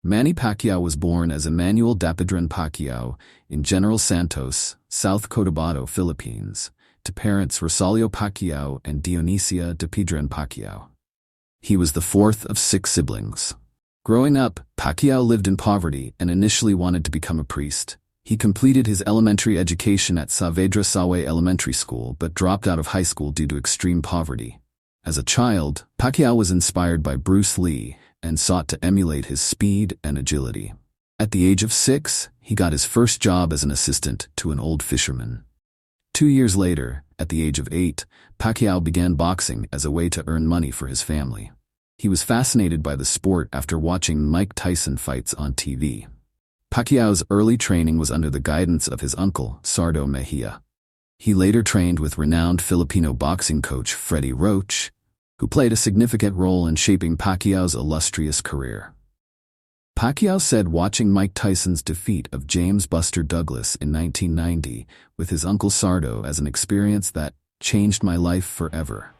Manny Pacquiao was born as Emmanuel Dapadron Pacquiao in General Santos, South Cotabato, Philippines, to parents Rosalio Pacquiao and Dionisia Dapadron Pacquiao. He was the fourth of 6 siblings. Growing up, Pacquiao lived in poverty and initially wanted to become a priest. He completed his elementary education at Saavedra Sawe Elementary School but dropped out of high school due to extreme poverty. As a child, Pacquiao was inspired by Bruce Lee and sought to emulate his speed and agility. At the age of 6, he got his first job as an assistant to an old fisherman. 2 years later, at the age of 8, Pacquiao began boxing as a way to earn money for his family. He was fascinated by the sport after watching Mike Tyson fights on TV. Pacquiao's early training was under the guidance of his uncle, Sardo Mejia. He later trained with renowned Filipino boxing coach Freddie Roach, who played a significant role in shaping Pacquiao's illustrious career. Pacquiao said watching Mike Tyson's defeat of James Buster Douglas in 1990 with his uncle Sardo as an experience that changed my life forever.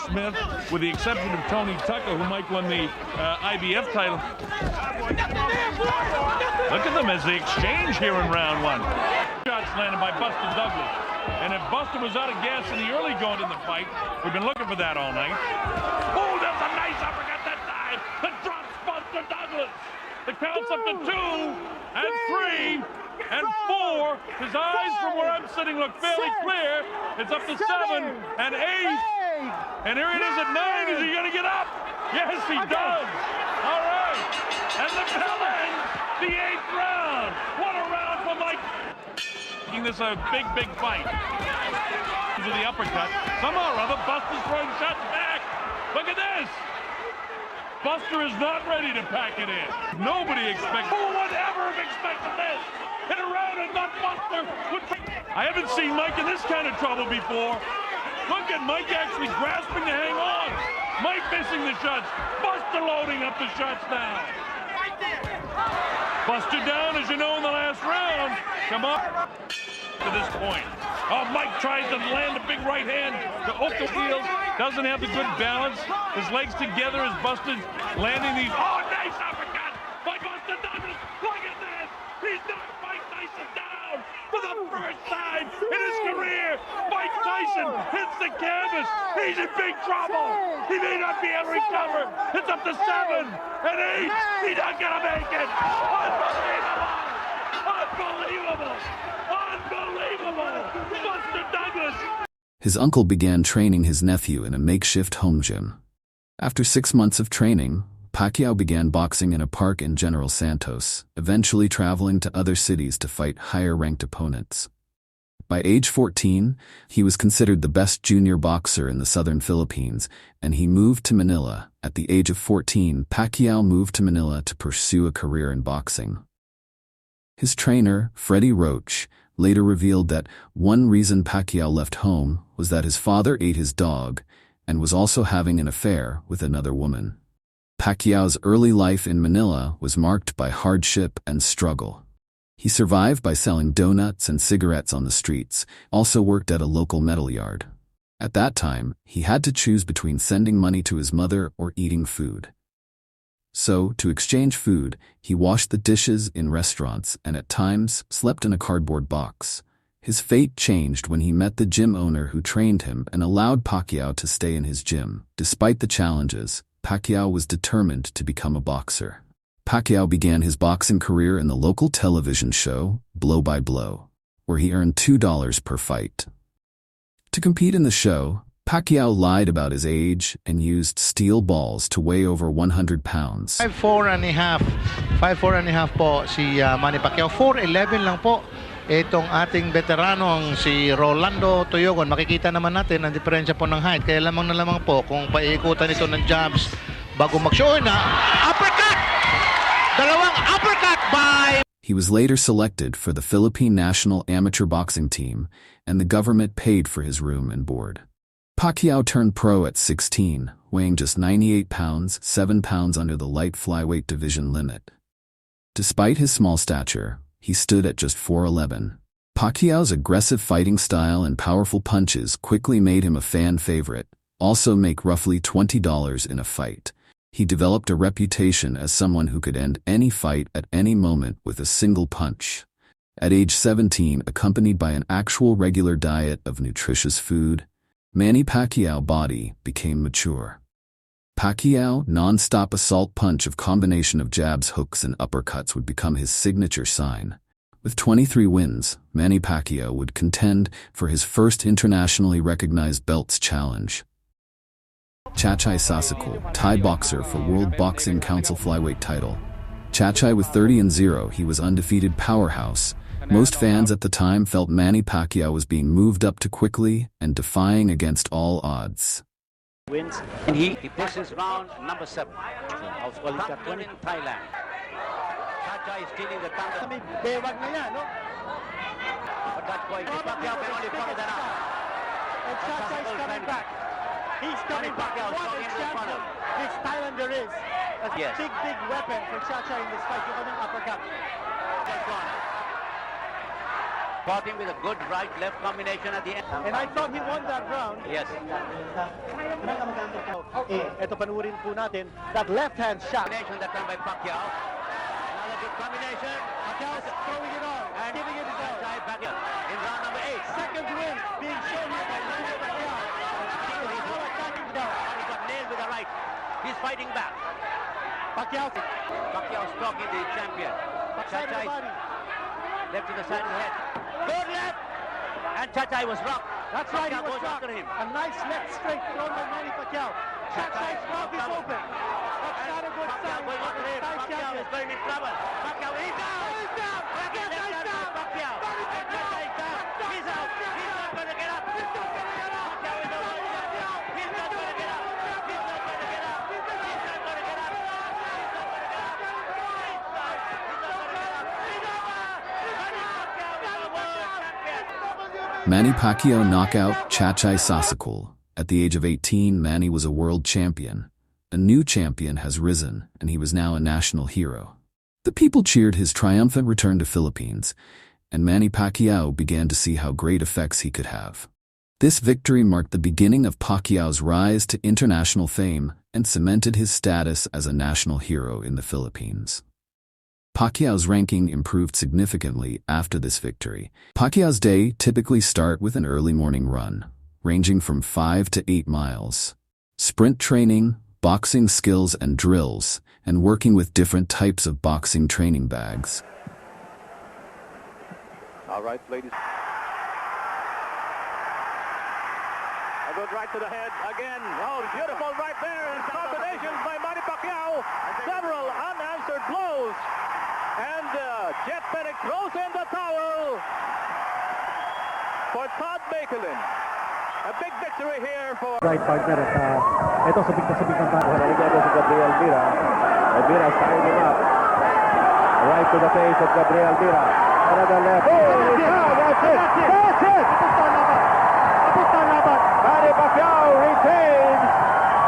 Smith, with the exception of Tony Tucker, who might win the IBF title. Look at them as they exchange here in round 1. Shots landed by Buster Douglas. And if Buster was out of gas in the early going in the fight, we've been looking for that all night. Oh, that's a nice uppercut that time. That drops Buster Douglas. The count's up to 2 and 3 and 4. His eyes from where I'm sitting look fairly clear. It's up to 7 and 8. And here it is at 9. Is he going to get up? Yes, he does. All right. And the bell ends the 8th round. What a round for Mike. Making this a big, big fight. To the uppercut. Somehow or other, Buster's throwing shots back. Look at this. Buster is not ready to pack it in. Nobody expects. Who would ever have expected this? In a round and not Buster. I haven't seen Mike in this kind of trouble before. Look at Mike actually grasping to hang on. Mike missing the shots. Buster loading up the shots now. Buster down, as you know, in the last round. Come on. To this point. Oh, Mike tries to land a big right hand to hook the heels. Doesn't have the good balance. His legs together as Buster's landing these. Oh, nice uppercut by Buster Douglas. Look at this. He's knocked Mike Tyson down for the first time in his career. Mike Tyson hits the canvas. He's in big trouble. He may not be able to recover. It's up to 7 and 8. He's not going to make it. Unbelievable. Unbelievable. Unbelievable. Buster Douglas. His uncle began training his nephew in a makeshift home gym. After 6 months of training, Pacquiao began boxing in a park in General Santos, eventually traveling to other cities to fight higher-ranked opponents. By age 14, he was considered the best junior boxer in the southern Philippines, and he moved to Manila. At the age of 14, Pacquiao moved to Manila to pursue a career in boxing. His trainer, Freddie Roach, later revealed that one reason Pacquiao left home was that his father ate his dog and was also having an affair with another woman. Pacquiao's early life in Manila was marked by hardship and struggle. He survived by selling donuts and cigarettes on the streets, also worked at a local metal yard. At that time, he had to choose between sending money to his mother or eating food. So, to exchange food, he washed the dishes in restaurants and at times slept in a cardboard box. His fate changed when he met the gym owner who trained him and allowed Pacquiao to stay in his gym. Despite the challenges, Pacquiao was determined to become a boxer. Pacquiao began his boxing career in the local television show, Blow by Blow, where he earned $2 per fight. To compete in the show, Pacquiao lied about his age and used steel balls to weigh over 100 pounds. 5'4 and a half. 5'4 and a half po si Manny Pacquiao. 4'11 lang po. Itong ating veteranong si Rolando Toyogon. Makikita naman natin ang diferensya po ng height. Kaya lamang na lamang po kung paiikutan ito ng jabs bago mag-show na. Uppercut! Dalawang uppercut by... He was later selected for the Philippine national amateur boxing team, and the government paid for his room and board. Pacquiao turned pro at 16, weighing just 98 pounds, 7 pounds under the light flyweight division limit. Despite his small stature, he stood at just 4'11". Pacquiao's aggressive fighting style and powerful punches quickly made him a fan favorite, also make roughly $20 in a fight. He developed a reputation as someone who could end any fight at any moment with a single punch. At age 17, accompanied by an actual regular diet of nutritious food, Manny Pacquiao's body became mature. Pacquiao's non-stop assault punch of combination of jabs, hooks, and uppercuts would become his signature sign. With 23 wins, Manny Pacquiao would contend for his first internationally recognized belts challenge. Chachai Sasakul, Thai boxer for World Boxing Council flyweight title. Chachai with 30-0, he was undefeated powerhouse. Most fans at the time felt Manny Pacquiao was being moved up too quickly and defying against all odds. Wins, and this is round number 7 of Olympic in Thailand. Chachai is stealing the thunder. But that's why Pacquiao can only follow that up. And Chachai is coming back. He's coming back. What a champion this Thailander is. A big weapon for Chachai in this fight. You're going to uppercut. Fought him with a good right-left combination at the end. And I thought he won that round. Yes. Ito panurin po natin that left-hand shot. Combination that time by Pacquiao. Another good combination. Pacquiao's throwing it on and giving it his all. Pacquiao in round number 8. Second win being shown here by Manny Pacquiao. He got nailed with the right. He's fighting back. Pacquiao stalking the champion. Chachai left to the side of the head. Good left! And Chachai was rocked. That's right, he Pacquiao was goes rocked. after him. A nice left straight thrown by Manny Pacquiao. Chachai's mouth is open. That's not a good sign. Going after him. Thai Pacquiao champion. is going in trouble. Pacquiao, he's down! He's down! Pacquiao is down! Pacquiao! Chachai's down! He's out! He's not going to get up! He's not going to get up! Pacquiao is not going to get up! He's not going to get up! He's not going to get up! He's not going to get up! He's not going to get up! Manny Pacquiao knockout Chachai Sasakul. At the age of 18, Manny was a world champion. A new champion has risen, and he was now a national hero. The people cheered his triumphant return to Philippines, and Manny Pacquiao began to see how great effects he could have. This victory marked the beginning of Pacquiao's rise to international fame and cemented his status as a national hero in the Philippines. Pacquiao's ranking improved significantly after this victory. Pacquiao's day typically start with an early morning run, ranging from 5 to 8 miles. Sprint training, boxing skills and drills, and working with different types of boxing training bags. All right, ladies. A good right to the head again. Oh, beautiful right there. And combinations by Manny Pacquiao. Several unanswered blows. And Jet Penick throws in the towel for Todd Bakelin. A big victory here for... Right partner at ito sabik ng tayo. Narigado si Gabriel Mira. Mira tying him up. Right to the face of Gabriel Mira. Another left. Oh, that's it! That's it! Manny Pacquiao retains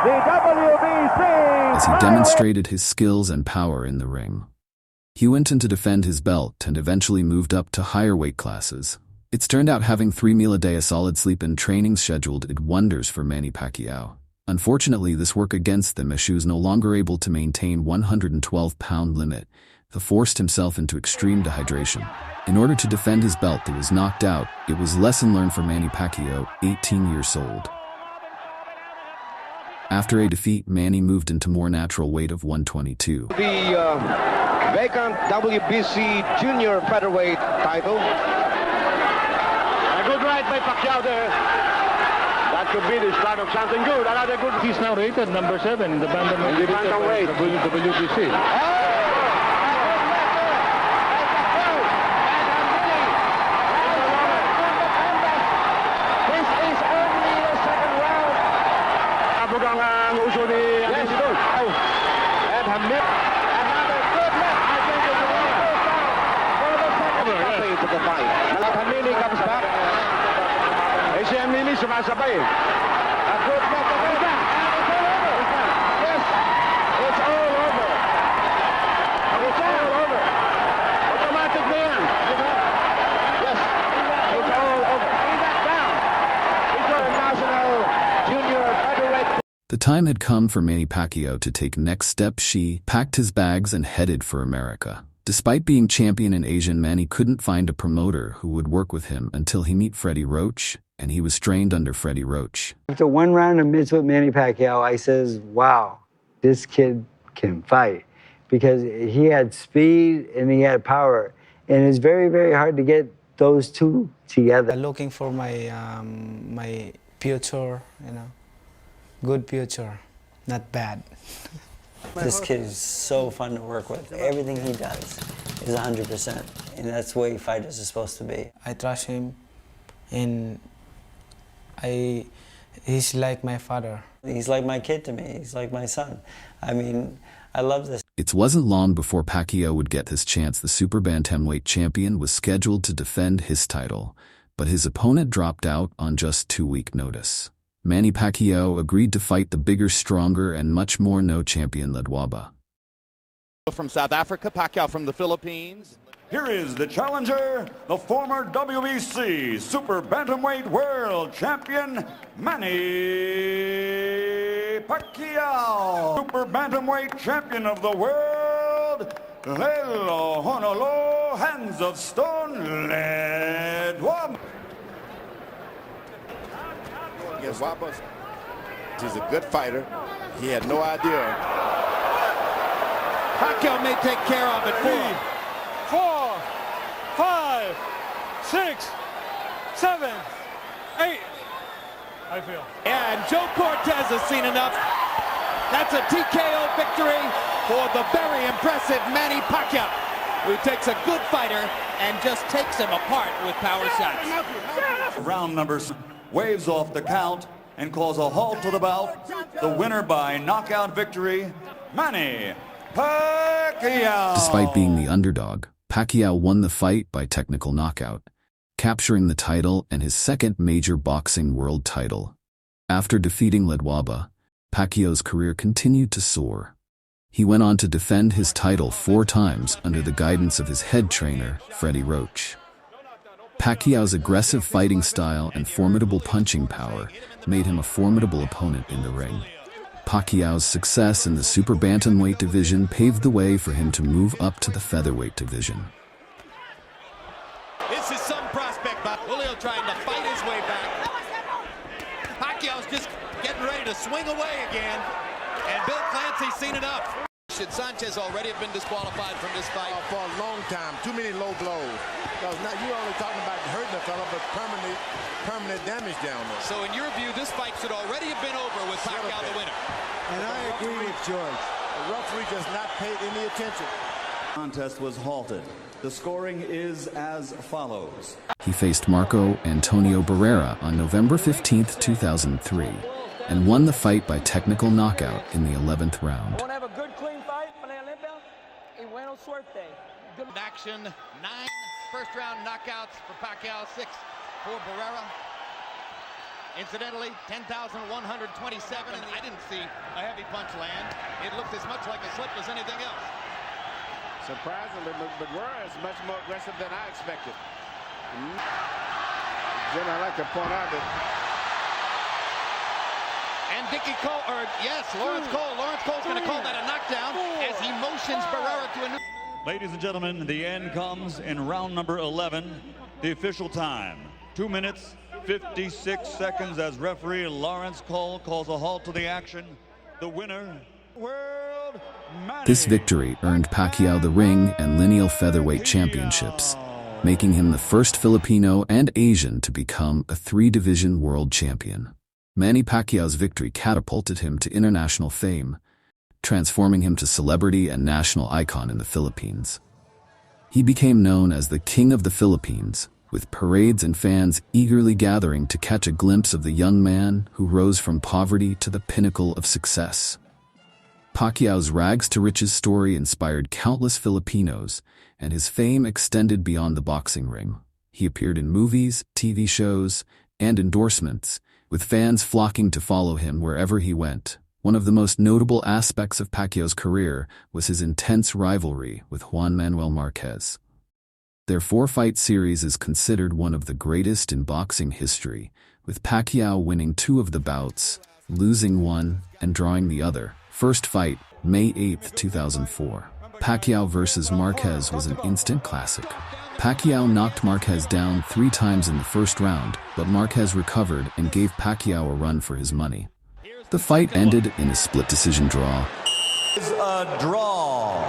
the WBC. As he demonstrated his skills and power in the ring, he went in to defend his belt and eventually moved up to higher weight classes. It's turned out having 3 meals a day, a solid sleep, and training scheduled did wonders for Manny Pacquiao. Unfortunately, this worked against him as he was no longer able to maintain 112-pound limit. He forced himself into extreme dehydration. In order to defend his belt that was knocked out, it was lesson learned for Manny Pacquiao, 18 years old. After a defeat, Manny moved into more natural weight of 122. The vacant WBC Junior featherweight title. A good right by Pacquiao there. That could be the start of something good. Another good. He's now rated number 7 in the bantamweight WBC. This is only the second round. Ang uso ni and Hamid. Another good left. I think it's a for the second to the fight. Hamili comes back. Si Hamili sumasabay. A good left. Yes, it's all over. It's all over. Automatic na yan. Yes, it's all over. Down. It's a national junior featherweight. The time had come for Manny Pacquiao to take next step. She packed his bags and headed for America. Despite being champion in Asia, Manny couldn't find a promoter who would work with him until he met Freddie Roach, and he was trained under Freddie Roach. After one round of mitts with Manny Pacquiao, I says, wow, this kid can fight, because he had speed and he had power, and it's very, very hard to get those two together. Looking for my my future, good future, not bad. This kid is so fun to work with. Everything he does is 100%, and that's the way fighters are supposed to be. I trust him, and he's like my father. He's like my kid to me. He's like my son. I mean, I love this. It wasn't long before Pacquiao would get his chance. The super bantamweight champion was scheduled to defend his title, but his opponent dropped out on just 2-week notice. Manny Pacquiao agreed to fight the bigger, stronger, and much more known champion Ledwaba. From South Africa, Pacquiao from the Philippines. Here is the challenger, the former WBC Super Bantamweight World Champion, Manny Pacquiao. Super Bantamweight Champion of the World, Lelo Honolo, Hands of Stone, Ledwaba. Against Wabba. He's a good fighter. He had no idea. Pacquiao may take care of it. 4, 5, 6, 7, 8. I feel. And Joe Cortez has seen enough. That's a TKO victory for the very impressive Manny Pacquiao, who takes a good fighter and just takes him apart with power shots. Round number 6 waves off the count and calls a halt to the bout. The winner by knockout victory, Manny Pacquiao. Despite being the underdog, Pacquiao won the fight by technical knockout, capturing the title and his second major boxing world title. After defeating Ledwaba, Pacquiao's career continued to soar. He went on to defend his title 4 times under the guidance of his head trainer, Freddie Roach. Pacquiao's aggressive fighting style and formidable punching power made him a formidable opponent in the ring. Pacquiao's success in the super bantamweight division paved the way for him to move up to the featherweight division. This is some prospect, but Julio trying to fight his way back. Pacquiao's just getting ready to swing away again, and Bill Clancy's seen enough. Should Sanchez already have been disqualified from this fight? For a long time. Too many low blows. Because now you're only talking about hurting the fella, but permanent damage down there. So in your view, this fight should already have been over with Pacquiao the winner. And I agree with George. The referee just not paid any attention. Contest was halted. The scoring is as follows. He faced Marco Antonio Barrera on November 15, 2003, and won the fight by technical knockout in the 11th round. Want to have a good, clean fight? Action, 9 first-round knockouts for Pacquiao, 6 for Barrera. Incidentally, 10,127, and I didn't see a heavy punch land. It looked as much like a slip as anything else. Surprisingly, Barrera is much more aggressive than I expected. Then I like to point out that... And Lawrence Cole. Lawrence Cole's going to call that a knockdown as he motions Barrera to a new... Ladies and gentlemen, the end comes in round number 11. The official time, 2 minutes, 56 seconds as referee Lawrence Cole calls a halt to the action. The winner, World Manny. This victory earned Pacquiao the ring and lineal featherweight championships, making him the first Filipino and Asian to become a 3-division world champion. Manny Pacquiao's victory catapulted him to international fame, transforming him to celebrity and national icon in the Philippines. He became known as the King of the Philippines, with parades and fans eagerly gathering to catch a glimpse of the young man who rose from poverty to the pinnacle of success. Pacquiao's rags-to-riches story inspired countless Filipinos, and his fame extended beyond the boxing ring. He appeared in movies, TV shows, and endorsements, with fans flocking to follow him wherever he went. One of the most notable aspects of Pacquiao's career was his intense rivalry with Juan Manuel Marquez. Their 4-fight series is considered one of the greatest in boxing history, with Pacquiao winning 2 of the bouts losing one and drawing the other. First fight, May 8, 2004. Pacquiao vs. Marquez was an instant classic. Pacquiao knocked Marquez down 3 times in the first round, but Marquez recovered and gave Pacquiao a run for his money. The fight ended in a split decision draw. It's a draw.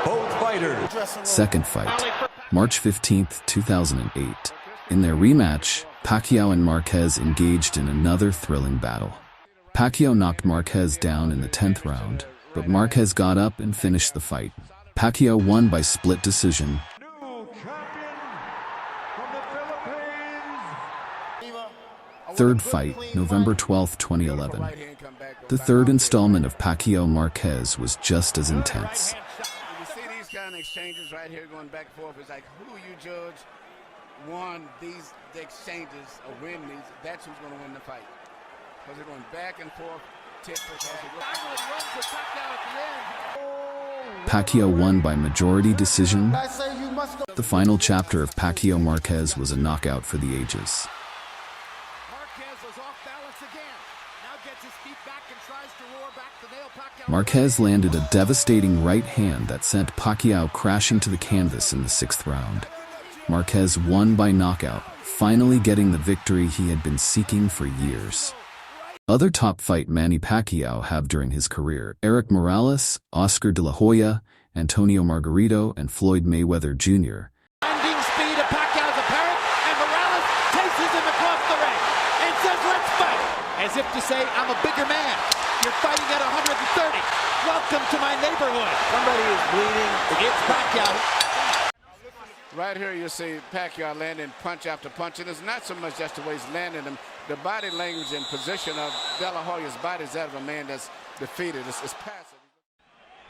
Both fighters. Second fight, March 15, 2008. In their rematch, Pacquiao and Marquez engaged in another thrilling battle. Pacquiao knocked Marquez down in the 10th round, but Marquez got up and finished the fight. Pacquiao won by split decision. Third fight, November 12, 2011. The third installment of Pacquiao-Marquez was just as intense. You see these kind of exchanges right here going back and forth. It's like who you judge won these exchanges or win these, that's who's going to win the fight. Because they're going back and forth. Pacquiao won by majority decision. The final chapter of Pacquiao-Marquez was a knockout for the ages. Marquez landed a devastating right hand that sent Pacquiao crashing to the canvas in the 6th round. Marquez won by knockout, finally getting the victory he had been seeking for years. Other top fight Manny Pacquiao have during his career: Eric Morales, Oscar De La Hoya, Antonio Margarito, and Floyd Mayweather Jr. Finding speed of Pacquiao's apparent, and Morales chases him across the ring and says, "Let's fight," as if to say, "I'm a bigger man. You're fighting at 130. Welcome to my neighborhood." Somebody is bleeding. It's Pacquiao. Right here you see Pacquiao landing punch after punch, and it's not so much just the way he's landing them. The body language and position of De La Hoya's body is that of a man that's defeated. It's passive.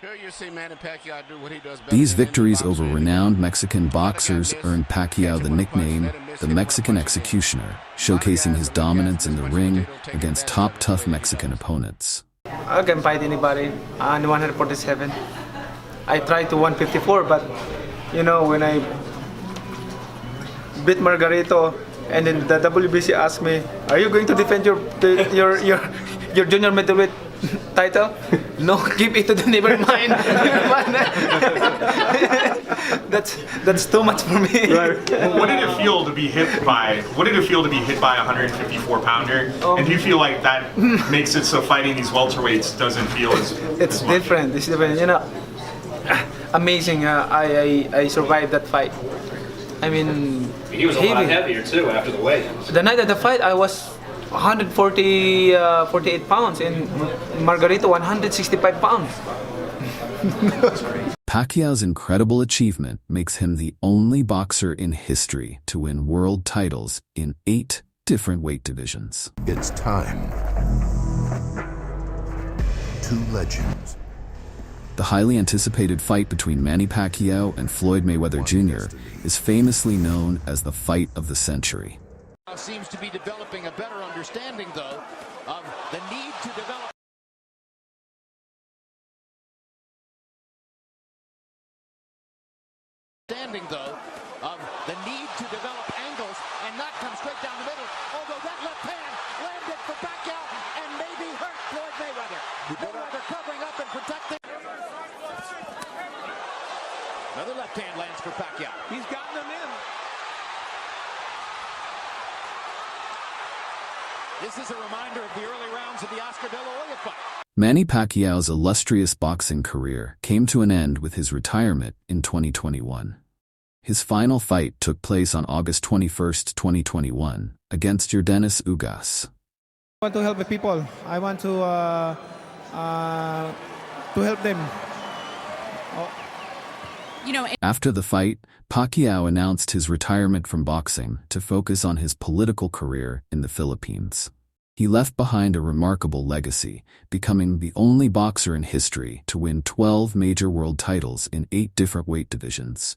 Here you see Manny Pacquiao do what he does best. These victories over renowned Mexican boxers earned Pacquiao the nickname the Mexican Executioner, showcasing his dominance in the ring against top tough Mexican opponents. I can fight anybody on 147. I tried to 154, but you know, when I beat Margarito, and then the WBC asked me, "Are you going to defend your junior middleweight title?" No, keep it to the never mind. That's too much for me. Right. What did it feel to be hit by? What did it feel to be hit by a 154-pounder? And do you feel like that makes it so fighting these welterweights doesn't feel as? It's different. It's different. You know, amazing. I survived that fight. I mean, he was a lot heavier too after the weigh. The night of the fight, I was 48 pounds, and Margarito 165 pounds. Pacquiao's incredible achievement makes him the only boxer in history to win world titles in 8 different weight divisions. It's time. 2 legends. The highly anticipated fight between Manny Pacquiao and Floyd Mayweather Jr. is famously known as the fight of the century. Seems to be developing a better understanding, though, of the need to develop. Angles and not come straight down the middle. Although that left hand landed for Pacquiao and maybe hurt Floyd Mayweather. Mayweather covering up and protecting. Another left hand lands for Pacquiao. He's gotten them in. This is a reminder of the early rounds of the Oscar De La Hoya fight. Manny Pacquiao's illustrious boxing career came to an end with his retirement in 2021. His final fight took place on August 21, 2021, against Yordenis Ugas. I want to help the people. I want to help them. After the fight, Pacquiao announced his retirement from boxing to focus on his political career in the Philippines. He left behind a remarkable legacy, becoming the only boxer in history to win 12 major world titles in 8 different weight divisions.